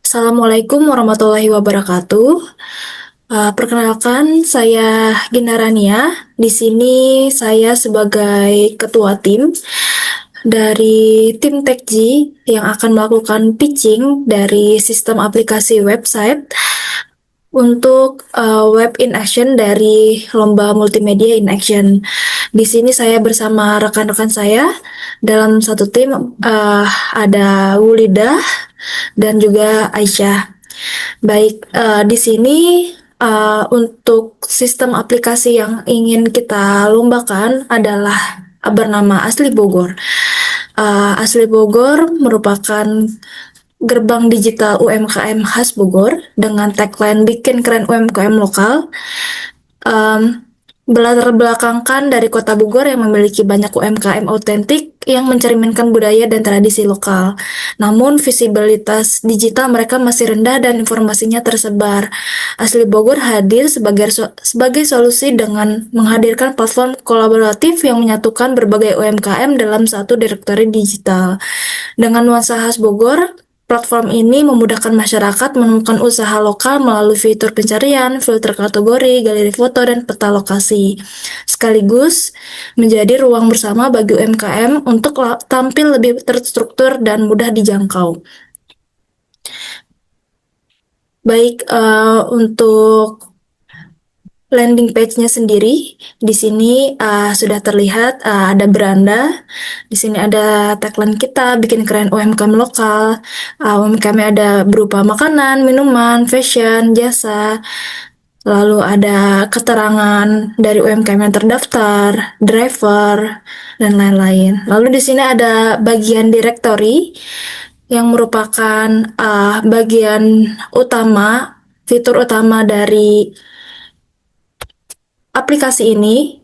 Assalamualaikum warahmatullahi wabarakatuh. Perkenalkan, saya Gina Rania. Di sini saya sebagai ketua tim dari tim TechG yang akan melakukan pitching dari sistem aplikasi website untuk web in action dari lomba multimedia in action. Di sini saya bersama rekan-rekan saya dalam satu tim, ada Wulida dan juga Aisyah. Baik, di sini untuk sistem aplikasi yang ingin kita lombakan adalah bernama Asli Bogor. Asli Bogor merupakan gerbang digital UMKM khas Bogor dengan tagline bikin keren UMKM lokal. Belatar belakangkan dari kota Bogor yang memiliki banyak UMKM autentik yang mencerminkan budaya dan tradisi lokal. Namun visibilitas digital mereka masih rendah dan informasinya tersebar. Asli Bogor hadir sebagai solusi dengan menghadirkan platform kolaboratif yang menyatukan berbagai UMKM dalam satu direktori digital. Dengan nuansa khas Bogor, platform ini memudahkan masyarakat menemukan usaha lokal melalui fitur pencarian, filter kategori, galeri foto, dan peta lokasi. Sekaligus menjadi ruang bersama bagi UMKM untuk tampil lebih terstruktur dan mudah dijangkau. Baik, untuk landing page-nya sendiri di sini sudah terlihat ada beranda. Di sini ada tagline kita bikin keren UMKM lokal. UMKM ada berupa makanan, minuman, fashion, jasa. Lalu ada keterangan dari UMKM yang terdaftar, driver, dan lain-lain. Lalu di sini ada bagian directory yang merupakan bagian utama, fitur utama dari aplikasi ini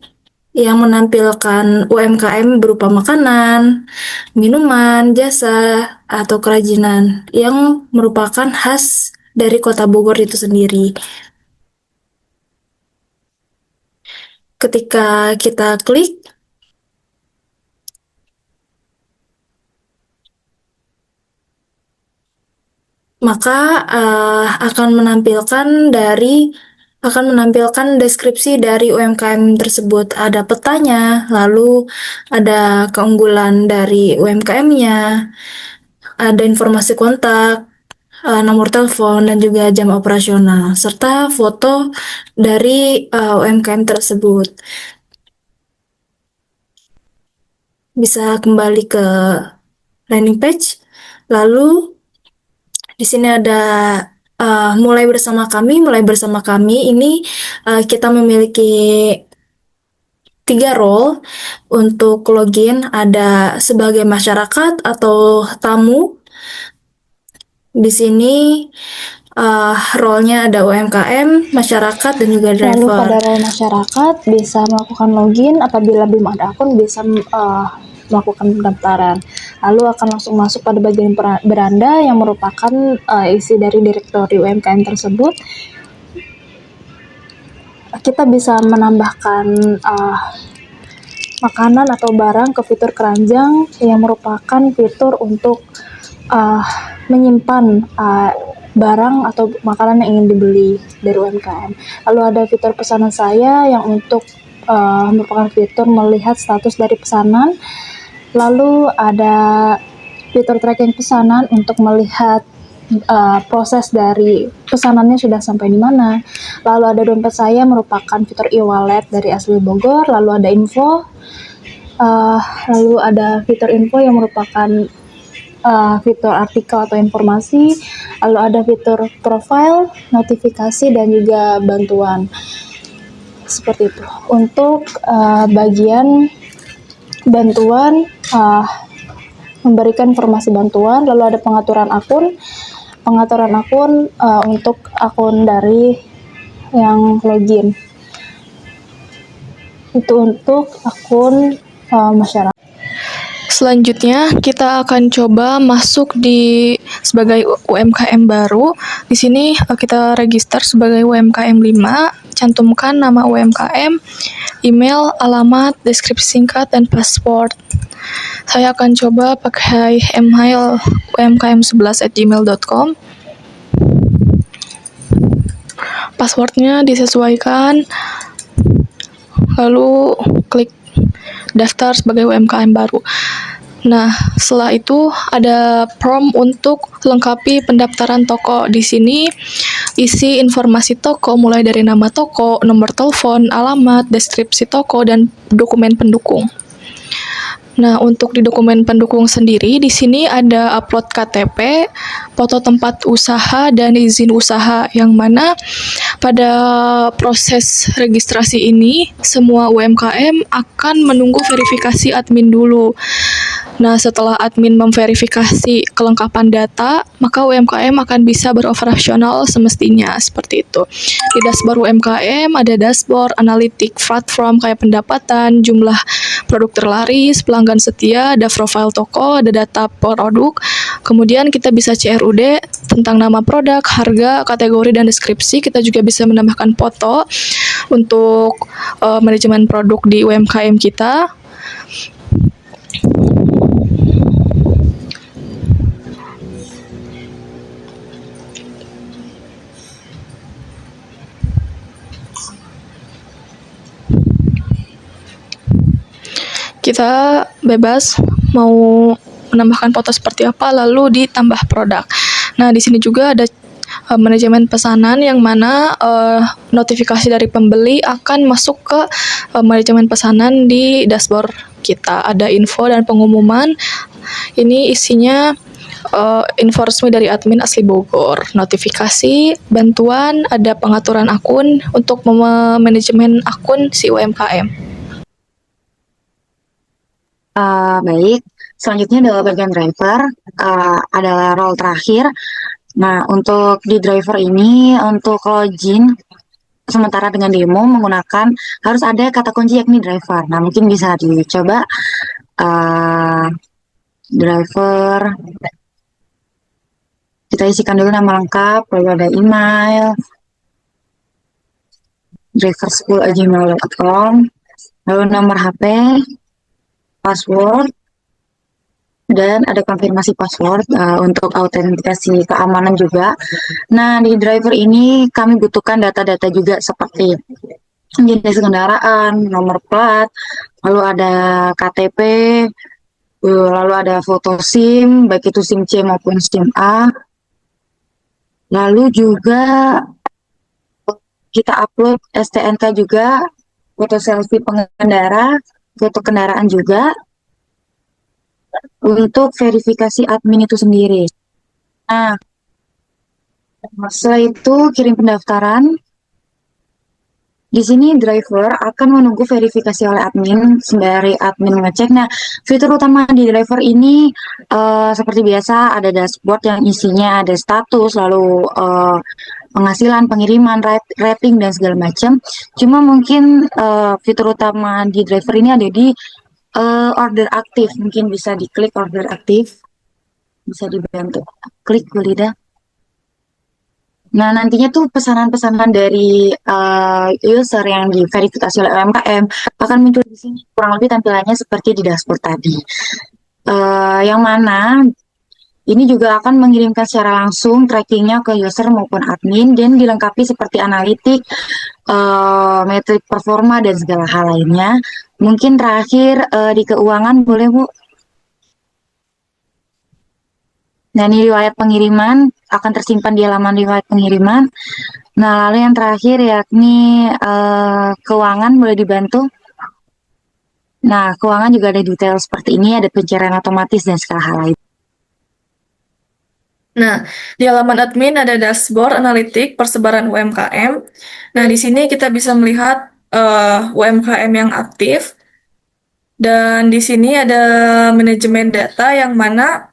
yang menampilkan UMKM berupa makanan, minuman, jasa, atau kerajinan yang merupakan khas dari kota Bogor itu sendiri. Ketika kita klik, maka akan menampilkan deskripsi dari UMKM tersebut. Ada petanya, lalu ada keunggulan dari UMKM-nya, ada informasi kontak, nomor telepon, dan juga jam operasional, serta foto dari UMKM tersebut. Bisa kembali ke landing page, lalu di sini ada mulai bersama kami. Mulai bersama kami ini kita memiliki 3 role untuk login. Ada sebagai masyarakat atau tamu. Di sini role-nya ada UMKM, masyarakat, dan juga Lalu driver. pada role masyarakat bisa melakukan login, apabila belum ada akun bisa melakukan pendaftaran. Lalu akan langsung masuk pada bagian beranda yang merupakan isi dari direktori UMKM tersebut. Kita bisa menambahkan makanan atau barang ke fitur keranjang yang merupakan fitur untuk menyimpan barang atau makanan yang ingin dibeli dari UMKM. Lalu ada fitur pesanan saya yang untuk merupakan fitur melihat status dari pesanan. Lalu ada fitur tracking pesanan untuk melihat proses dari pesanannya sudah sampai di mana. Lalu ada dompet saya merupakan fitur e-wallet dari Asli Bogor. Lalu ada info. Lalu ada fitur info yang merupakan fitur artikel atau informasi. Lalu ada fitur profile, notifikasi, dan juga bantuan. Seperti itu. Untuk bagian bantuan, memberikan informasi bantuan. Lalu ada pengaturan akun untuk akun dari yang login. Itu untuk akun masyarakat. Selanjutnya kita akan coba masuk sebagai UMKM baru. Di sini kita register sebagai UMKM 5, cantumkan nama UMKM, email, alamat, deskripsi singkat, dan paspor. Saya akan coba pakai email umkm11@gmail.com. Passwordnya disesuaikan, lalu klik daftar sebagai UMKM baru. Nah, setelah itu ada prompt untuk lengkapi pendaftaran toko. Di sini isi informasi toko mulai dari nama toko, nomor telepon, alamat, deskripsi toko, dan dokumen pendukung. Nah, untuk di dokumen pendukung sendiri, di sini ada upload KTP, foto tempat usaha, dan izin usaha, yang mana pada proses registrasi ini, semua UMKM akan menunggu verifikasi admin dulu. Nah, setelah admin memverifikasi kelengkapan data, maka UMKM akan bisa beroperasional semestinya, seperti itu. Di dashboard UMKM ada dashboard, analitik platform kayak pendapatan, jumlah produk terlaris, pelanggan setia, ada profil toko, ada data produk. Kemudian kita bisa CRUD tentang nama produk, harga, kategori, dan deskripsi. Kita juga bisa menambahkan foto untuk manajemen produk di UMKM kita. Kita bebas mau menambahkan foto seperti apa, lalu ditambah produk. Nah, di sini juga ada manajemen pesanan, yang mana notifikasi dari pembeli akan masuk ke manajemen pesanan di dashboard kita. Ada info dan pengumuman. Ini isinya info resmi dari admin asli Bogor, notifikasi, bantuan, ada pengaturan akun untuk manajemen akun si UMKM. Baik, selanjutnya adalah bagian driver, adalah role terakhir. Nah, untuk di driver ini, untuk login sementara dengan demo menggunakan harus ada kata kunci yakni driver. Nah, mungkin bisa dicoba driver. Kita isikan dulu nama lengkap, lalu ada email, driverschool@gmail.com, lalu nomor HP, password, dan ada konfirmasi password untuk autentikasi keamanan juga. Nah, di driver ini kami butuhkan data-data juga seperti jenis kendaraan, nomor plat, lalu ada KTP, lalu ada foto SIM, baik itu SIM C maupun SIM A. Lalu juga kita upload STNK juga, foto selfie pengendara, foto kendaraan juga, untuk verifikasi admin itu sendiri. Nah, setelah itu kirim pendaftaran. Di sini driver akan menunggu verifikasi oleh admin sembari admin mengecek. Nah, fitur utama di driver ini seperti biasa ada dashboard yang isinya ada status, lalu penghasilan, pengiriman, rating, dan segala macam. Cuma mungkin fitur utama di driver ini ada di order aktif. Mungkin bisa diklik order aktif, bisa dibantu klik Gulida. Nah, nantinya tuh pesanan-pesanan dari user yang diverifikasi oleh UMKM akan muncul di sini. Kurang lebih tampilannya seperti di dashboard tadi. Yang mana ini juga akan mengirimkan secara langsung trackingnya ke user maupun admin, dan dilengkapi seperti analitik, metrik performa, dan segala hal lainnya. Mungkin terakhir di keuangan, boleh Bu? Nah, ini riwayat pengiriman akan tersimpan di halaman riwayat pengiriman. Nah, lalu yang terakhir yakni keuangan, boleh dibantu. Nah, keuangan juga ada detail seperti ini, ada pencairan otomatis dan segala hal lain. Nah, di halaman admin ada dashboard analitik persebaran UMKM. Nah, di sini kita bisa melihat UMKM yang aktif. Dan di sini ada manajemen data, yang mana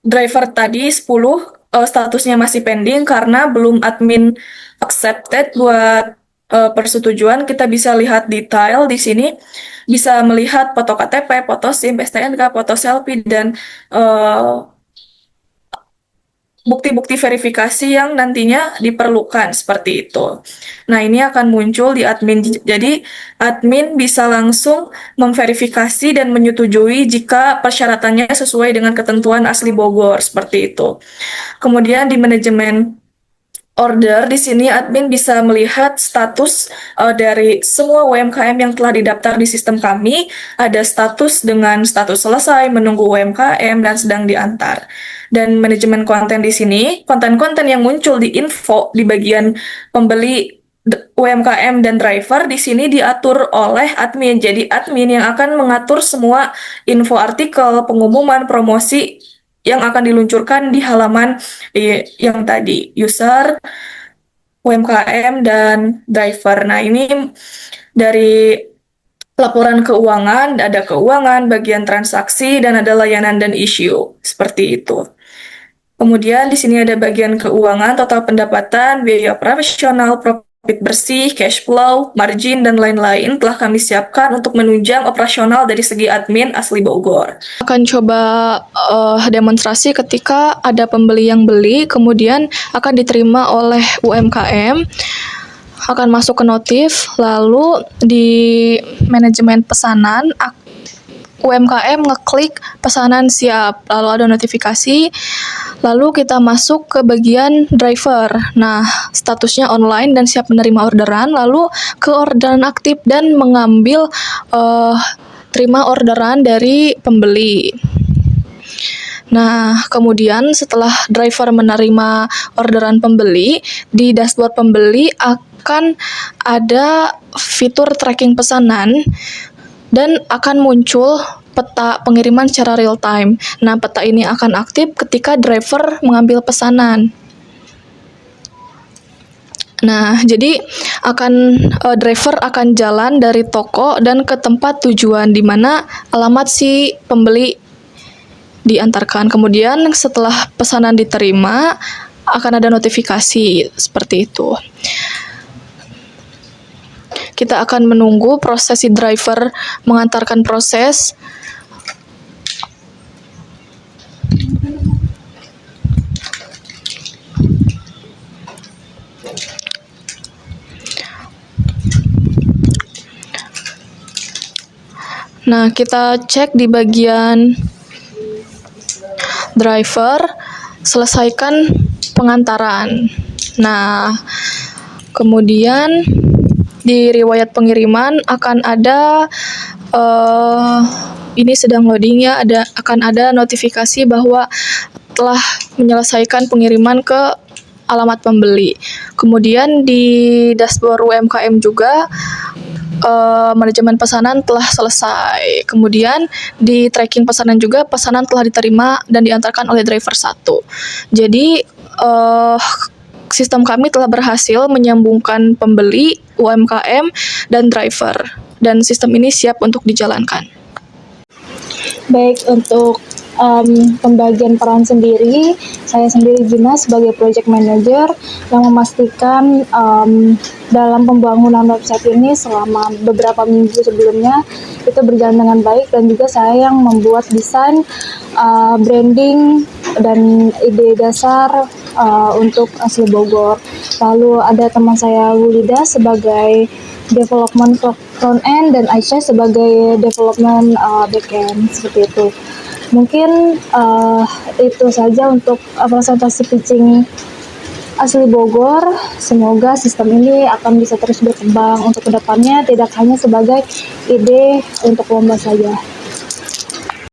driver tadi 10 statusnya masih pending karena belum admin accepted buat persetujuan. Kita bisa lihat detail di sini, bisa melihat foto KTP, foto SIM, STNK, foto selfie, dan bukti-bukti verifikasi yang nantinya diperlukan seperti itu. Nah, ini akan muncul di admin. Jadi, admin bisa langsung memverifikasi dan menyetujui jika persyaratannya sesuai dengan ketentuan asli Bogor seperti itu. Kemudian di manajemen order, di sini admin bisa melihat status dari semua UMKM yang telah didaftar di sistem kami. Ada status dengan status selesai, menunggu UMKM, dan sedang diantar. Dan manajemen konten di sini, konten-konten yang muncul di info di bagian pembeli UMKM dan driver di sini diatur oleh admin. Jadi admin yang akan mengatur semua info artikel, pengumuman, promosi yang akan diluncurkan di halaman yang tadi, user, UMKM, dan driver. Nah, ini dari laporan keuangan, ada keuangan, bagian transaksi, dan ada layanan dan isu. Seperti itu. Kemudian di sini ada bagian keuangan, total pendapatan, biaya operasional, profit bersih, cash flow, margin, dan lain-lain telah kami siapkan untuk menunjang operasional dari segi admin asli Bogor. Akan coba demonstrasi ketika ada pembeli yang beli, kemudian akan diterima oleh UMKM, akan masuk ke notif, lalu di manajemen pesanan, UMKM ngeklik pesanan siap, lalu ada notifikasi, lalu kita masuk ke bagian driver. Nah, statusnya online dan siap menerima orderan, lalu ke orderan aktif dan mengambil terima orderan dari pembeli. Nah, kemudian setelah driver menerima orderan pembeli, di dashboard pembeli akan ada fitur tracking pesanan dan akan muncul peta pengiriman secara real time. Nah, peta ini akan aktif ketika driver mengambil pesanan. Nah, jadi driver akan jalan dari toko dan ke tempat tujuan di mana alamat si pembeli diantarkan. Kemudian setelah pesanan diterima, akan ada notifikasi seperti itu. Kita akan menunggu proses si driver mengantarkan proses. Nah, kita cek di bagian driver, selesaikan pengantaran. Nah, kemudian di riwayat pengiriman akan ada ini sedang loading ya, akan ada notifikasi bahwa telah menyelesaikan pengiriman ke alamat pembeli. Kemudian di dashboard UMKM juga manajemen pesanan telah selesai. Kemudian di tracking pesanan juga pesanan telah diterima dan diantarkan oleh driver 1. Jadi sistem kami telah berhasil menyambungkan pembeli, UMKM, dan driver. Dan sistem ini siap untuk dijalankan. Baik, untuk pembagian peran sendiri, saya sendiri Gina sebagai project manager yang memastikan dalam pembangunan website ini selama beberapa minggu sebelumnya itu berjalan dengan baik, dan juga saya yang membuat desain, branding, dan ide dasar untuk asli Bogor. Lalu ada teman saya Wulida sebagai development front end dan Aisyah sebagai development back end, seperti itu. Mungkin itu saja untuk presentasi pitching asli Bogor. Semoga sistem ini akan bisa terus berkembang untuk kedepannya, tidak hanya sebagai ide untuk lomba saja.